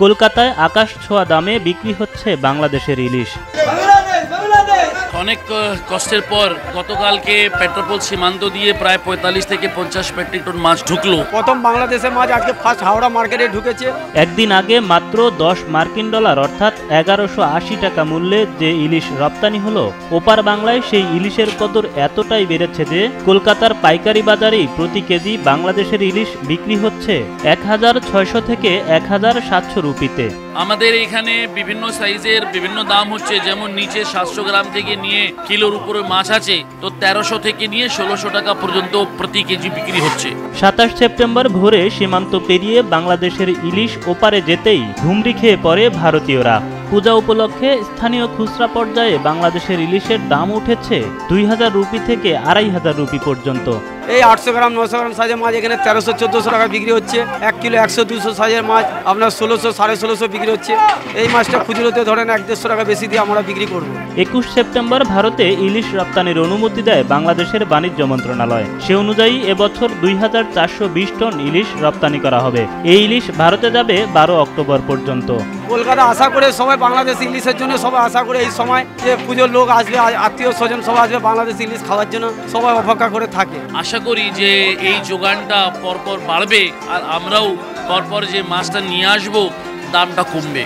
কলকাতায় আকাশ ছোঁয়া দামে বিক্রি হচ্ছে বাংলাদেশের ইলিশ। অনেক কষ্টের পর গতকালকে পেট্রোপোল সীমান্ত দিয়ে প্রায় ৪৫ থেকে ৫০ মেট্রিক টন মাছ ঢুকলো। প্রথম বাংলাদেশের মাছ আজকে ফার্স্ট হাওড়া মার্কেটে ঢুকেছে। একদিন আগে মাত্র 10 মার্কিন ডলার অর্থাৎ ১১৮০ টাকা মূল্যে যে ইলিশ রপ্তানি হলো, ওপার বাংলায় সেই ইলিশের কদর এতটাই বেড়েছে যে কলকাতার পাইকারি বাজারেই প্রতি কেজি বাংলাদেশের ইলিশ বিক্রি হচ্ছে ১৬০০ থেকে ১৭০০ রুপিতে। আমাদের এখানে বিভিন্ন সাইজের বিভিন্ন দাম হচ্ছে, যেমন নিচে ৭০০ গ্রাম থেকে নিয়ে কিলোর উপরে মাছ আছে, তো ১৩০০ থেকে নিয়ে ১৬০০ টাকা পর্যন্ত প্রতি কেজি বিক্রি হচ্ছে। ২৭ সেপ্টেম্বর ভোরে সীমান্ত পেরিয়ে বাংলাদেশের ইলিশ ওপারে যেতেই হুমড়ি খেয়ে পড়ে ভারতীয়রা। পূজা উপলক্ষে স্থানীয় খুচরা পর্যায়ে বাংলাদেশের ইলিশের দাম উঠেছে ২০০০ রুপি থেকে ২৫০০ রুপি পর্যন্ত। এই ৮০০ গ্রাম ৯০০ গ্রাম সাইজের মাছ এখানে ১৩০০-১৪০০ টাকা বিক্রি হচ্ছে। ১ কিলো ১০০-২০০ সাইজের মাছ আপনার ১৬০০ ১৬৫০ বিক্রি হচ্ছে। এই মাছটা খুচরোতে ধরেন ১-১৫০ টাকা বেশি দিয়ে আমরা বিক্রি করব। ২১ সেপ্টেম্বর ভারতে ইলিশ রপ্তানির অনুমতি দেয় বাংলাদেশের বাণিজ্য মন্ত্রণালয়। সে অনুযায়ী এবছর ২৪২০ টন ইলিশ রপ্তানি করা হবে। এই ইলিশ ভারতে যাবে ১২ অক্টোবর পর্যন্ত। কলকাতা আশা করে সবাই বাংলাদেশ ইলিশের জন্য সবাই আশা করে এই সময় যে পুজোর লোক আসবে, আত্মীয় স্বজন সবাই আসবে বাংলাদেশ ইলিশ খাওয়ার জন্য, সবাই অপেক্ষা করে থাকে। আশা করি যে এই যোগানটা পরপর বাড়বে আর আমরাও পরপর যে মাছটা নিয়ে আসবো দামটা কমবে।